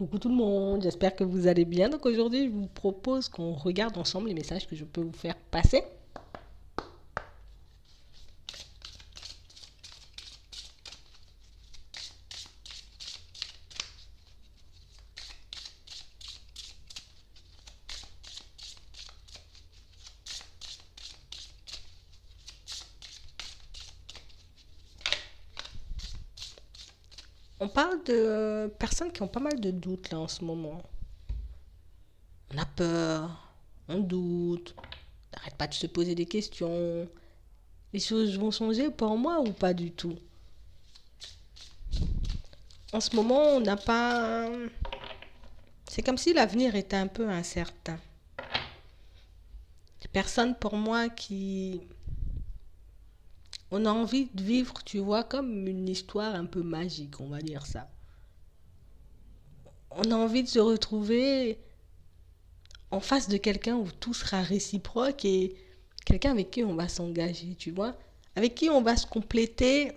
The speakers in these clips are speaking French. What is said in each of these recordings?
Coucou tout le monde, j'espère que vous allez bien. Donc aujourd'hui, je vous propose qu'on regarde ensemble les messages que je peux vous faire passer. On parle de personnes qui ont pas mal de doutes là en ce moment. On a peur, on doute, on n'arrête pas de se poser des questions. Les choses vont changer pour moi ou pas du tout? En ce moment, on n'a pas... C'est comme si l'avenir était un peu incertain. Des personnes pour moi qui... On a envie de vivre, tu vois, comme une histoire un peu magique, on va dire ça. On a envie de se retrouver en face de quelqu'un où tout sera réciproque et quelqu'un avec qui on va s'engager, tu vois, avec qui on va se compléter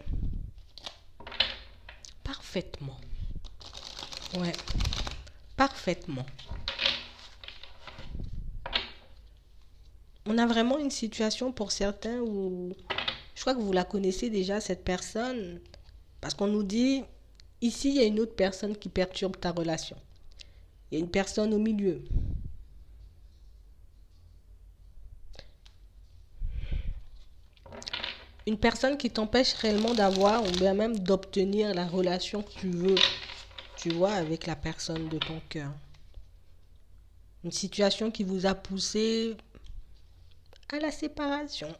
parfaitement. Ouais, parfaitement. On a vraiment une situation pour certains où je crois que vous la connaissez déjà, cette personne, parce qu'on nous dit, ici, il y a une autre personne qui perturbe ta relation. Il y a une personne au milieu. Une personne qui t'empêche réellement d'avoir ou bien même d'obtenir la relation que tu veux, tu vois, avec la personne de ton cœur. Une situation qui vous a poussé à la séparation,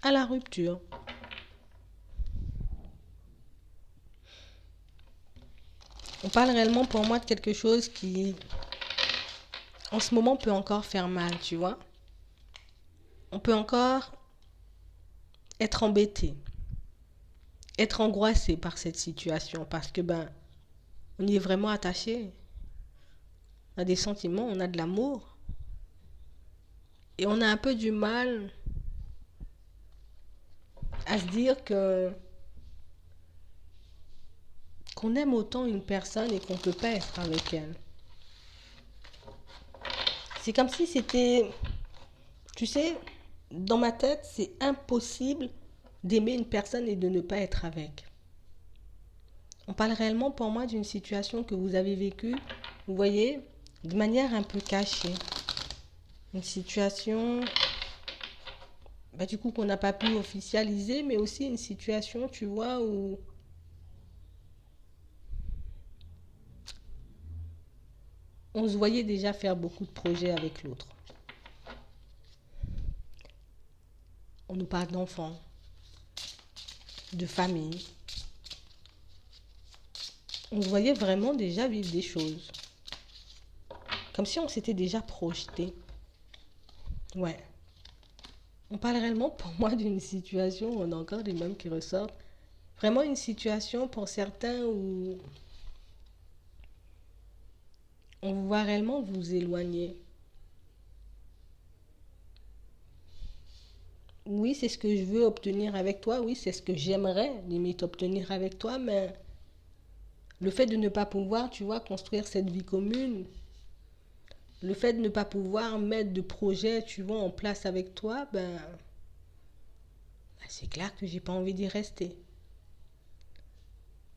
à la rupture. On parle réellement pour moi de quelque chose qui, en ce moment, peut encore faire mal, tu vois. On peut encore être embêté, être angoissé par cette situation parce que, on y est vraiment attaché. On a des sentiments, on a de l'amour. Et on a un peu du mal à se dire que qu'on aime autant une personne et qu'on ne peut pas être avec elle. C'est comme si c'était, tu sais, dans ma tête, c'est impossible d'aimer une personne et de ne pas être avec. On parle réellement pour moi d'une situation que vous avez vécue, vous voyez, de manière un peu cachée. Une situation, du coup, qu'on n'a pas pu officialiser, mais aussi une situation, tu vois, où on se voyait déjà faire beaucoup de projets avec l'autre. On nous parle d'enfants, de famille. On se voyait vraiment déjà vivre des choses. Comme si on s'était déjà projeté. Ouais. On parle réellement pour moi d'une situation où on a encore les mêmes qui ressortent. Vraiment une situation pour certains où on vous voit réellement vous éloigner. Oui, c'est ce que je veux obtenir avec toi. Oui, c'est ce que j'aimerais limite obtenir avec toi. Mais le fait de ne pas pouvoir, tu vois, construire cette vie commune, le fait de ne pas pouvoir mettre de projet, tu vois, en place avec toi, c'est clair que j'ai pas envie d'y rester.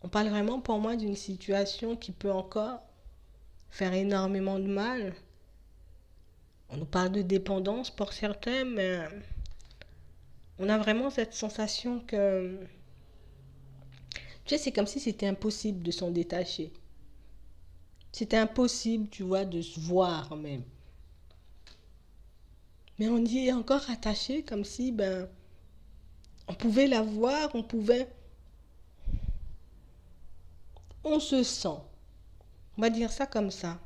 On parle vraiment pour moi d'une situation qui peut encore faire énormément de mal. On nous parle de dépendance pour certains, mais on a vraiment cette sensation que, tu sais, c'est comme si c'était impossible de s'en détacher. C'était impossible, tu vois, de se voir même. Mais on y est encore attaché comme si, on pouvait la voir, on pouvait, on se sent. On va dire ça comme ça.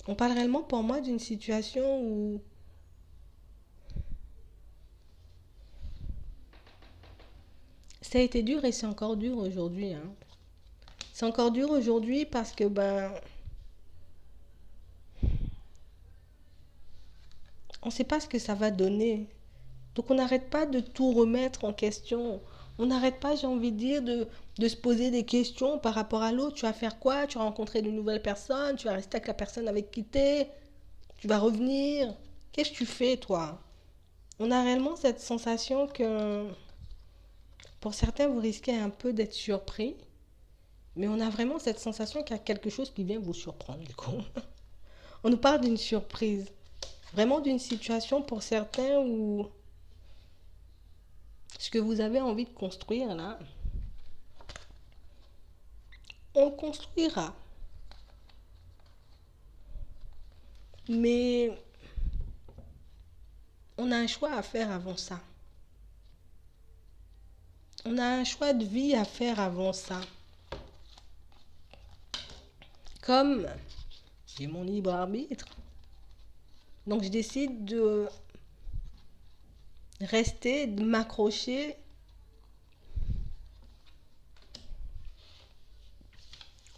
On parle réellement pour moi d'une situation où ça a été dur et c'est encore dur aujourd'hui, hein. C'est encore dur aujourd'hui parce que on ne sait pas ce que ça va donner. Donc on n'arrête pas de tout remettre en question. On n'arrête pas, j'ai envie de dire, de se poser des questions par rapport à l'autre. Tu vas faire quoi? Tu vas rencontrer de nouvelles personnes? Tu vas rester avec la personne avec qui t'es? Tu vas revenir? Qu'est-ce que tu fais, toi? On a réellement cette sensation que, pour certains, vous risquez un peu d'être surpris. Mais on a vraiment cette sensation qu'il y a quelque chose qui vient vous surprendre, du coup. On nous parle d'une surprise. Vraiment d'une situation pour certains où ce que vous avez envie de construire, là, on le construira. Mais on a un choix à faire avant ça. On a un choix de vie à faire avant ça. Comme j'ai mon libre arbitre, donc je décide de rester, de m'accrocher,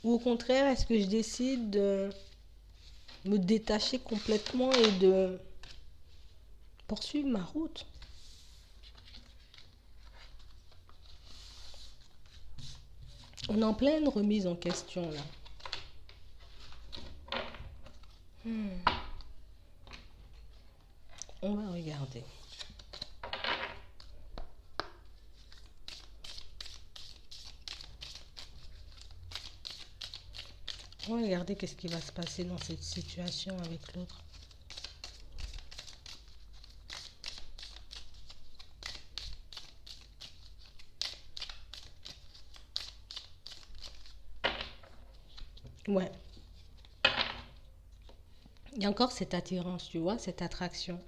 ou au contraire, est-ce que je décide de me détacher complètement et de poursuivre ma route? On est en pleine remise en question là. On va regarder. On va regarder qu'est-ce qui va se passer dans cette situation avec l'autre. Ouais. Il y a encore cette attirance, tu vois, cette attraction.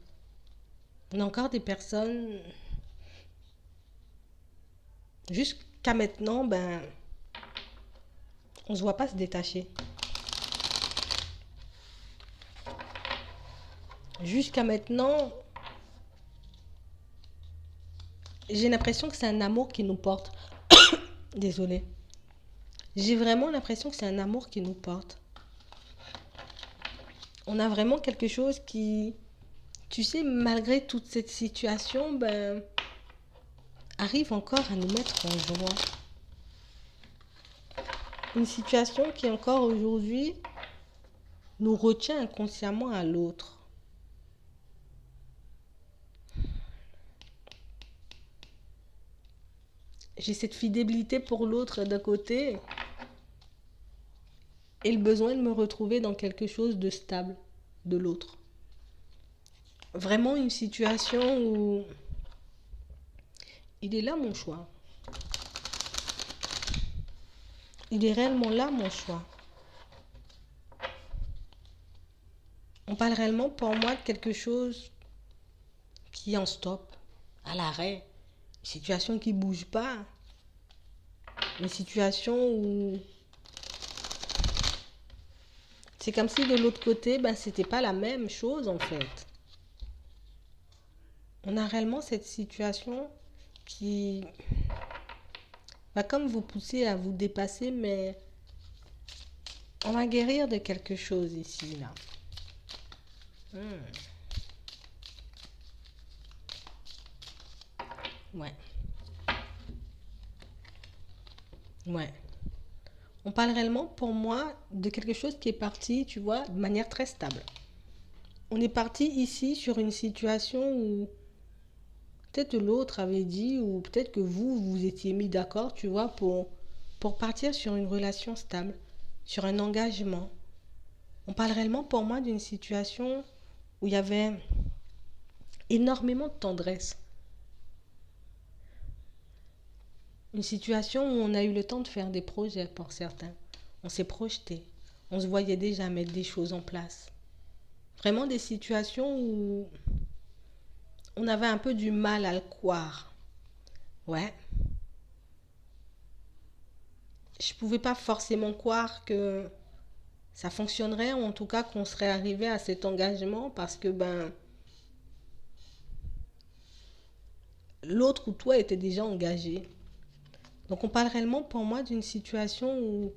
On a encore des personnes, jusqu'à maintenant, ben, on se voit pas se détacher. Jusqu'à maintenant, j'ai l'impression que c'est un amour qui nous porte. Désolée. J'ai vraiment l'impression que c'est un amour qui nous porte. On a vraiment quelque chose qui, tu sais, malgré toute cette situation, ben, arrive encore à nous mettre en joie. Une situation qui encore aujourd'hui nous retient inconsciemment à l'autre. J'ai cette fidélité pour l'autre d'un côté et le besoin de me retrouver dans quelque chose de stable de l'autre. Vraiment une situation où il est là mon choix. Il est réellement là mon choix. On parle réellement pour moi de quelque chose qui est en stop, à l'arrêt. Une situation qui ne bouge pas. Une situation où c'est comme si de l'autre côté, ben, c'était pas la même chose en fait. On a réellement cette situation qui va comme vous pousser à vous dépasser, mais on va guérir de quelque chose ici, là. Ouais. Ouais. On parle réellement, pour moi, de quelque chose qui est parti, tu vois, de manière très stable. On est parti ici sur une situation où peut-être l'autre avait dit, ou peut-être que vous vous étiez mis d'accord, tu vois, pour partir sur une relation stable, sur un engagement. On parle réellement pour moi d'une situation où il y avait énormément de tendresse. Une situation où on a eu le temps de faire des projets pour certains. On s'est projeté. On se voyait déjà mettre des choses en place. Vraiment des situations où on avait un peu du mal à le croire. Ouais. Je ne pouvais pas forcément croire que ça fonctionnerait, ou en tout cas qu'on serait arrivé à cet engagement parce que ben l'autre ou toi était déjà engagé. Donc on parle réellement pour moi d'une situation où,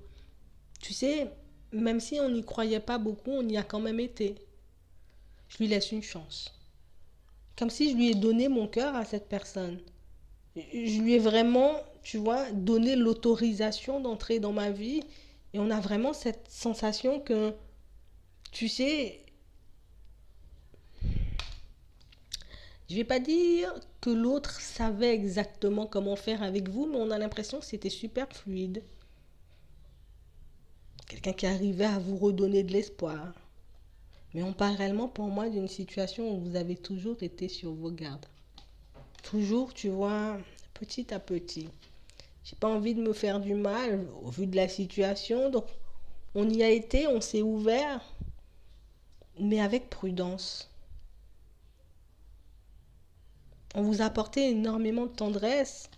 tu sais, même si on n'y croyait pas beaucoup, on y a quand même été. Je lui laisse une chance. Comme si je lui ai donné mon cœur à cette personne. Je lui ai vraiment, tu vois, donné l'autorisation d'entrer dans ma vie. Et on a vraiment cette sensation que, tu sais, je vais pas dire que l'autre savait exactement comment faire avec vous, mais on a l'impression que c'était super fluide. Quelqu'un qui arrivait à vous redonner de l'espoir. Mais on parle réellement pour moi d'une situation où vous avez toujours été sur vos gardes. Toujours, tu vois, petit à petit. J'ai pas envie de me faire du mal au vu de la situation, donc on y a été, on s'est ouvert, mais avec prudence. On vous a apporté énormément de tendresse,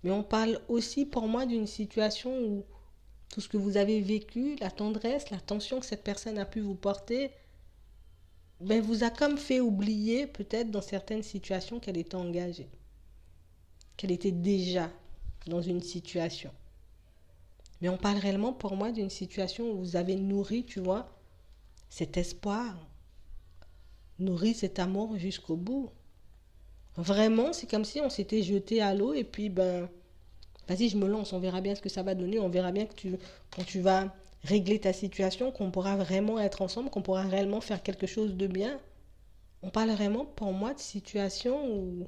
mais on parle aussi pour moi d'une situation où tout ce que vous avez vécu, la tendresse, l'attention que cette personne a pu vous porter, ben vous a comme fait oublier peut-être dans certaines situations qu'elle était engagée, qu'elle était déjà dans une situation. Mais on parle réellement pour moi d'une situation où vous avez nourri, tu vois, cet espoir, nourri cet amour jusqu'au bout. Vraiment, c'est comme si on s'était jeté à l'eau et puis, ben, vas-y, je me lance, on verra bien ce que ça va donner, on verra bien que quand tu vas régler ta situation, qu'on pourra vraiment être ensemble, qu'on pourra réellement faire quelque chose de bien. On parle vraiment pour moi de situation où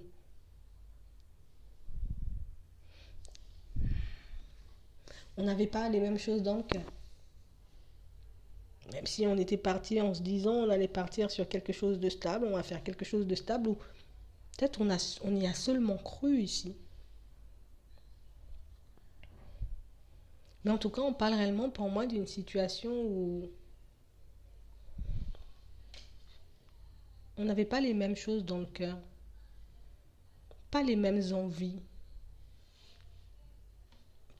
on n'avait pas les mêmes choses dans le cœur. Même si on était parti en se disant on allait partir sur quelque chose de stable, on va faire quelque chose de stable, ou peut-être on y a seulement cru ici. Mais en tout cas, on parle réellement pour moi d'une situation où on n'avait pas les mêmes choses dans le cœur, pas les mêmes envies,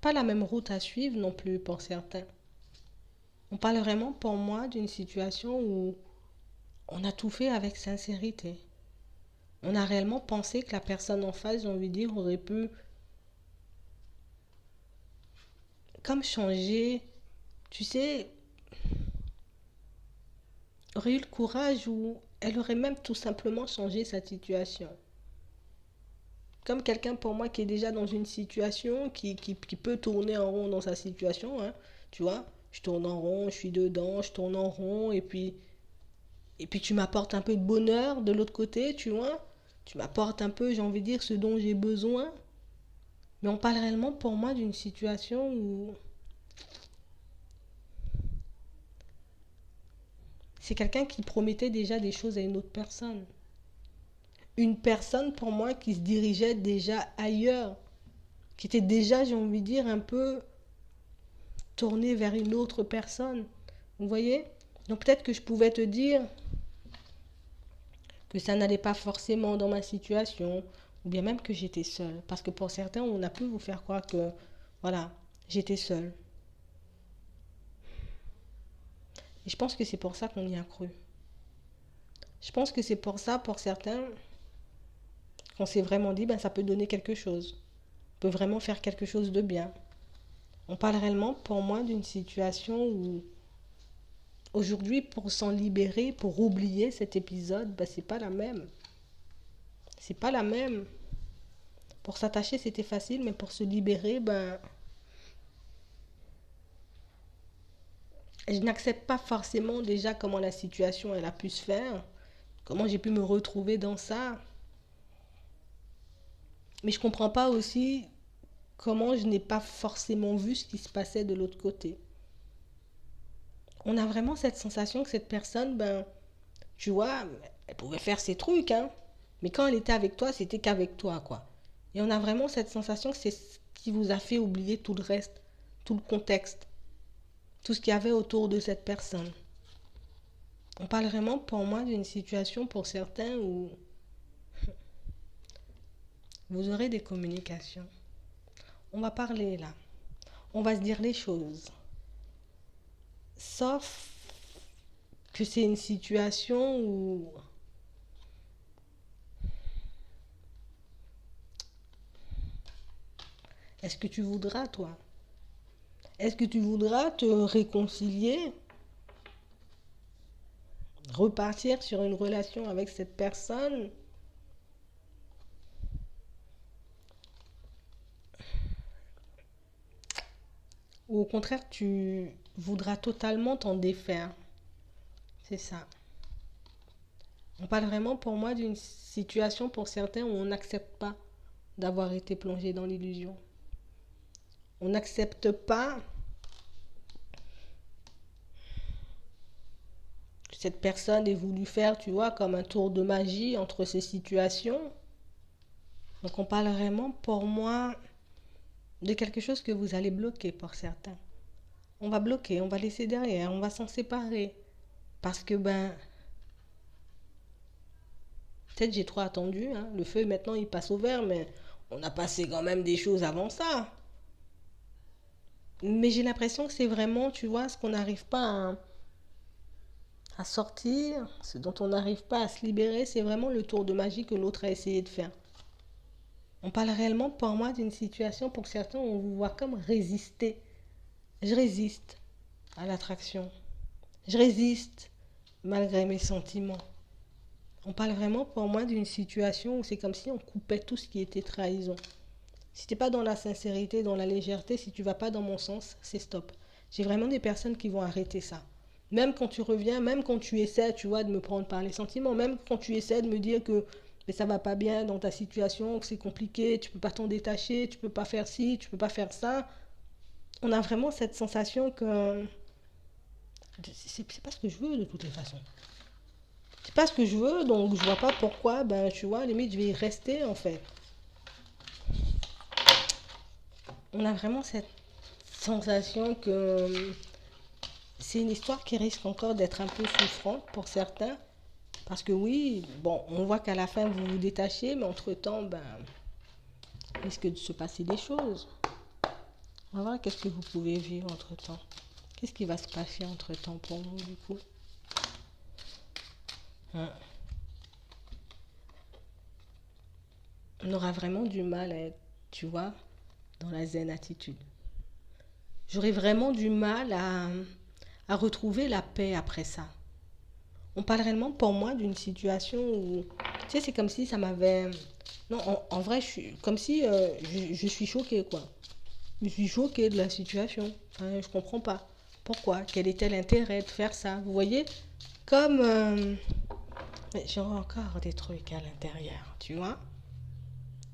pas la même route à suivre non plus pour certains. On parle vraiment pour moi d'une situation où on a tout fait avec sincérité. On a réellement pensé que la personne en face, j'ai envie de dire, aurait pu comme changer, tu sais, aurait eu le courage ou elle aurait même tout simplement changé sa situation. Comme quelqu'un pour moi qui est déjà dans une situation, qui peut tourner en rond dans sa situation, hein, tu vois, je tourne en rond, je suis dedans, je tourne en rond, et puis tu m'apportes un peu de bonheur de l'autre côté, tu vois, tu m'apportes un peu, j'ai envie de dire, ce dont j'ai besoin, mais on parle réellement pour moi d'une situation où c'est quelqu'un qui promettait déjà des choses à une autre personne. Une personne pour moi qui se dirigeait déjà ailleurs, qui était déjà, j'ai envie de dire, un peu tournée vers une autre personne. Vous voyez? Donc peut-être que je pouvais te dire que ça n'allait pas forcément dans ma situation, ou bien même que j'étais seule. Parce que pour certains, on a pu vous faire croire que, voilà, j'étais seule. Et je pense que c'est pour ça qu'on y a cru. Je pense que c'est pour ça, pour certains, qu'on s'est vraiment dit, ben ça peut donner quelque chose. On peut vraiment faire quelque chose de bien. On parle réellement, pour moi, d'une situation où aujourd'hui, pour s'en libérer, pour oublier cet épisode, ben, c'est pas la même. C'est pas la même. Pour s'attacher, c'était facile, mais pour se libérer, ben, je n'accepte pas forcément déjà comment la situation elle a pu se faire, comment j'ai pu me retrouver dans ça. Mais je comprends pas aussi comment je n'ai pas forcément vu ce qui se passait de l'autre côté. On a vraiment cette sensation que cette personne, ben, tu vois, elle pouvait faire ses trucs, hein. Mais quand elle était avec toi, c'était qu'avec toi, quoi. Et on a vraiment cette sensation que c'est ce qui vous a fait oublier tout le reste, tout le contexte, tout ce qu'il y avait autour de cette personne. On parle vraiment pour moi d'une situation pour certains où vous aurez des communications. On va parler là. On va se dire les choses. Sauf que c'est une situation où est-ce que tu voudras, toi? Est-ce que tu voudras te réconcilier, repartir sur une relation avec cette personne ou au contraire, tu voudras totalement t'en défaire. C'est ça. On parle vraiment pour moi d'une situation pour certains où on n'accepte pas d'avoir été plongé dans l'illusion. On n'accepte pas que cette personne ait voulu faire, tu vois, comme un tour de magie entre ces situations. Donc on parle vraiment pour moi de quelque chose que vous allez bloquer pour certains. On va bloquer, on va laisser derrière, on va s'en séparer. Parce que peut-être j'ai trop attendu, hein. Le feu maintenant il passe au vert, mais on a passé quand même des choses avant ça. Mais j'ai l'impression que c'est vraiment, tu vois, ce qu'on n'arrive pas à sortir, ce dont on n'arrive pas à se libérer, c'est vraiment le tour de magie que l'autre a essayé de faire. On parle réellement pour moi d'une situation pour certains où on vous voit comme résister. Je résiste à l'attraction. Je résiste malgré mes sentiments. On parle vraiment pour moi d'une situation où c'est comme si on coupait tout ce qui était trahison. Si tu n'es pas dans la sincérité, dans la légèreté, si tu ne vas pas dans mon sens, c'est stop. J'ai vraiment des personnes qui vont arrêter ça. Même quand tu reviens, même quand tu essaies, tu vois, de me prendre par les sentiments, même quand tu essaies de me dire que mais ça va pas bien dans ta situation, que c'est compliqué, tu peux pas t'en détacher, tu peux pas faire ci, tu peux pas faire ça. On a vraiment cette sensation que c'est pas ce que je veux de toutes les façons. C'est pas ce que je veux, donc je vois pas pourquoi, tu vois, limite je vais y rester en fait. On a vraiment cette sensation que c'est une histoire qui risque encore d'être un peu souffrante pour certains. Parce que oui, bon, on voit qu'à la fin vous vous détachez, mais entre-temps, il risque de se passer des choses. On va voir qu'est-ce que vous pouvez vivre entre-temps. Qu'est-ce qui va se passer entre-temps pour vous du coup? On aura vraiment du mal à être, tu vois, dans la zen attitude. J'aurai vraiment du mal à retrouver la paix après ça. On parle réellement pour moi d'une situation où, tu sais, c'est comme si ça m'avait... Non, en vrai, comme si je suis choquée, quoi. Je suis choquée de la situation. Enfin, je comprends pas. Pourquoi? Quel était l'intérêt de faire ça? Vous voyez? Comme... j'ai encore des trucs à l'intérieur, tu vois?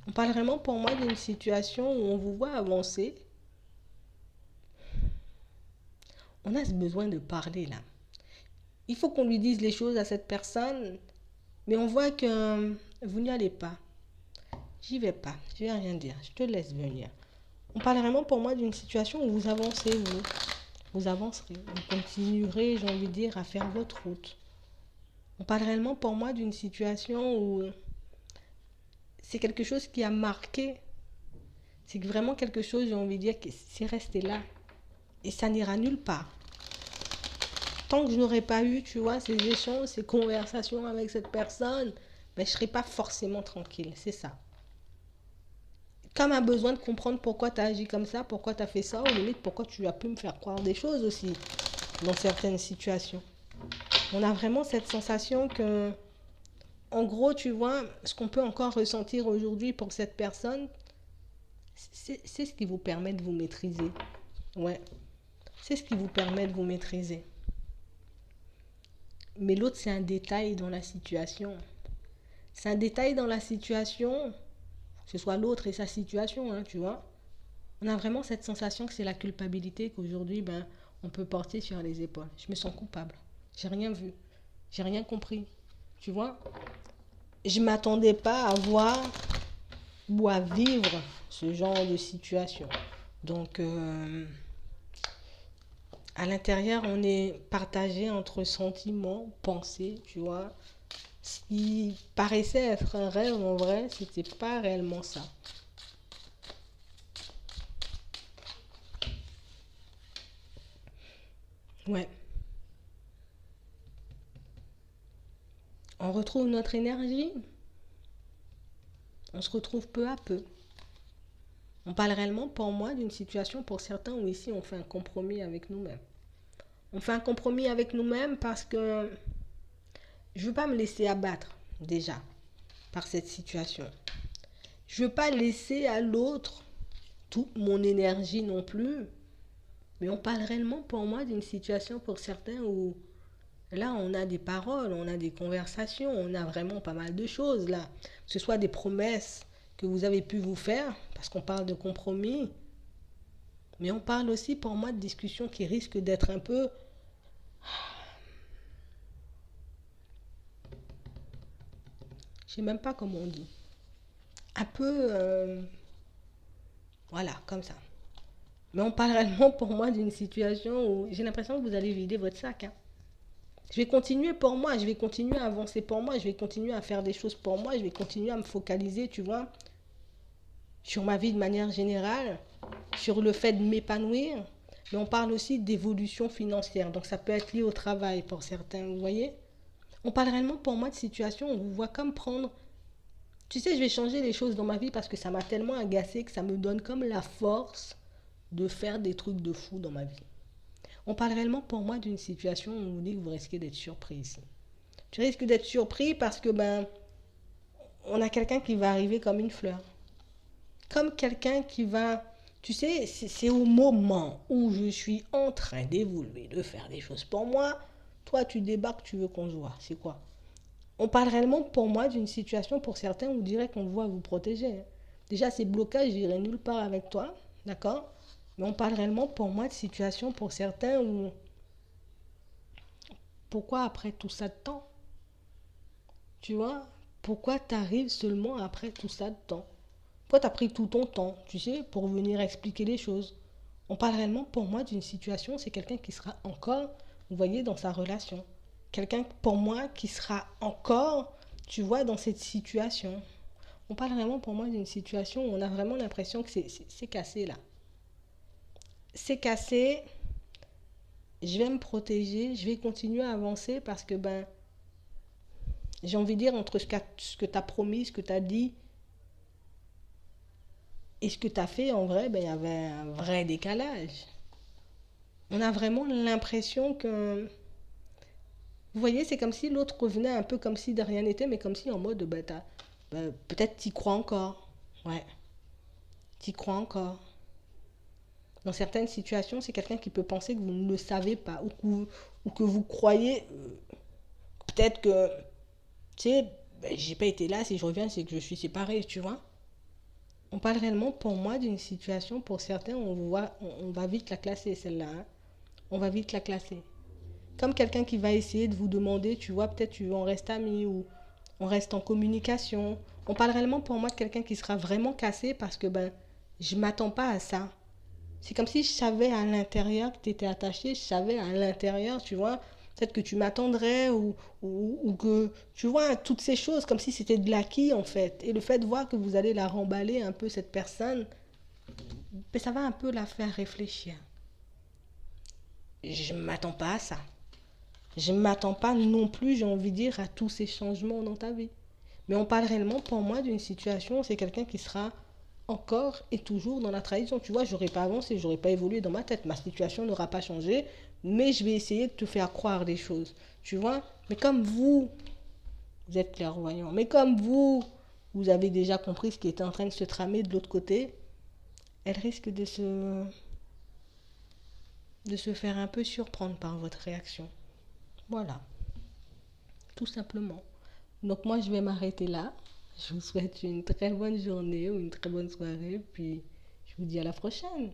On parle vraiment pour moi d'une situation où on vous voit avancer. On a ce besoin de parler, là. Il faut qu'on lui dise les choses à cette personne, mais on voit que vous n'y allez pas. J'y vais pas, je vais rien dire, je te laisse venir. On parle vraiment pour moi d'une situation où vous avancez, vous avancerez, vous continuerez, j'ai envie de dire, à faire votre route. On parle réellement pour moi d'une situation où c'est quelque chose qui a marqué, c'est vraiment quelque chose, j'ai envie de dire, qui c'est resté là et ça n'ira nulle part. Tant que je n'aurai pas eu, tu vois, ces échanges, ces conversations avec cette personne, je ne serai pas forcément tranquille, c'est ça. Comme un besoin de comprendre pourquoi tu as agi comme ça, pourquoi tu as fait ça, ou limite pourquoi tu as pu me faire croire des choses aussi dans certaines situations. On a vraiment cette sensation que, en gros, tu vois, ce qu'on peut encore ressentir aujourd'hui pour cette personne, c'est ce qui vous permet de vous maîtriser. Ouais, c'est ce qui vous permet de vous maîtriser. Mais l'autre, c'est un détail dans la situation. C'est un détail dans la situation, que ce soit l'autre et sa situation, hein, tu vois. On a vraiment cette sensation que c'est la culpabilité qu'aujourd'hui, on peut porter sur les épaules. Je me sens coupable. J'ai rien vu. J'ai rien compris. Tu vois? Je ne m'attendais pas à voir ou à vivre ce genre de situation. Donc, à l'intérieur, on est partagé entre sentiments, pensées, tu vois. Ce qui paraissait être un rêve, en vrai, c'était pas réellement ça. Ouais. On retrouve notre énergie. On se retrouve peu à peu. On parle réellement pour moi d'une situation pour certains où ici on fait un compromis avec nous-mêmes. On fait un compromis avec nous-mêmes parce que je ne veux pas me laisser abattre déjà par cette situation. Je ne veux pas laisser à l'autre toute mon énergie non plus. Mais on parle réellement pour moi d'une situation pour certains où là on a des paroles, on a des conversations, on a vraiment pas mal de choses là. Que ce soit des promesses que vous avez pu vous faire, parce qu'on parle de compromis, mais on parle aussi pour moi de discussions qui risquent d'être un peu, je sais même pas comment on dit, un peu, voilà, comme ça. Mais on parle réellement pour moi d'une situation où j'ai l'impression que vous allez vider votre sac, hein. Je vais continuer pour moi, je vais continuer à avancer pour moi, je vais continuer à faire des choses pour moi, je vais continuer à me focaliser, tu vois, sur ma vie de manière générale, sur le fait de m'épanouir. Mais on parle aussi d'évolution financière, donc ça peut être lié au travail pour certains, vous voyez. On parle réellement pour moi de situation où on vous voit comme prendre. Tu sais, je vais changer les choses dans ma vie parce que ça m'a tellement agacé que ça me donne comme la force de faire des trucs de fou dans ma vie. On parle réellement pour moi d'une situation où on vous dit que vous risquez d'être surpris ici. Tu risques d'être surpris parce que ben on a quelqu'un qui va arriver comme une fleur. Comme quelqu'un qui va... Tu sais, c'est au moment où je suis en train d'évoluer, de faire des choses pour moi, toi tu débarques, tu veux qu'on se voit. C'est quoi? On parle réellement pour moi d'une situation pour certains où on dirait qu'on voit vous protéger, hein. Déjà, ces blocages, j'irai nulle part avec toi, d'accord? Mais on parle réellement pour moi de situation pour certains où... Pourquoi après tout ça de temps? Tu vois? Pourquoi t'arrives seulement après tout ça de temps? Pourquoi t'as pris tout ton temps, tu sais, pour venir expliquer les choses? On parle réellement pour moi d'une situation, c'est quelqu'un qui sera encore, vous voyez, dans sa relation. Quelqu'un pour moi qui sera encore, tu vois, dans cette situation. On parle vraiment pour moi d'une situation où on a vraiment l'impression que c'est cassé là. C'est cassé, je vais me protéger, je vais continuer à avancer parce que ben, j'ai envie de dire entre ce que tu as promis, ce que tu as dit et ce que tu as fait, en vrai, ben, il y avait un vrai décalage. On a vraiment l'impression que... Vous voyez, c'est comme si l'autre revenait un peu comme si de rien n'était, mais comme si en mode, ben, peut-être t'y crois encore. Ouais, t'y crois encore. Dans certaines situations, c'est quelqu'un qui peut penser que vous ne le savez pas ou que vous croyez peut-être que, tu sais, ben, j'ai pas été là, si je reviens, c'est que je suis séparée, tu vois. On parle réellement pour moi d'une situation, pour certains, on va vite la classer celle-là, hein. On va vite la classer. Comme quelqu'un qui va essayer de vous demander, tu vois, peut-être tu veux en rester amis ou on reste en communication. On parle réellement pour moi de quelqu'un qui sera vraiment cassé parce que ben, je m'attends pas à ça. C'est comme si je savais à l'intérieur que tu étais attaché, je savais à l'intérieur, tu vois, peut-être que tu m'attendrais ou que, tu vois, toutes ces choses, comme si c'était de l'acquis en fait. Et le fait de voir que vous allez la remballer un peu, cette personne, ben, ça va un peu la faire réfléchir. Je ne m'attends pas à ça. Je ne m'attends pas non plus, j'ai envie de dire, à tous ces changements dans ta vie. Mais on parle réellement pour moi d'une situation, c'est quelqu'un qui sera encore et toujours dans la trahison. Tu vois, j'aurais pas avancé, j'aurais pas évolué dans ma tête. Ma situation n'aura pas changé, mais je vais essayer de te faire croire des choses. Tu vois, mais comme vous êtes clairvoyant, mais comme vous avez déjà compris ce qui était en train de se tramer de l'autre côté, elle risque de se faire un peu surprendre par votre réaction. Voilà, tout simplement. Donc moi, je vais m'arrêter là. Je vous souhaite une très bonne journée ou une très bonne soirée. Puis je vous dis à la prochaine.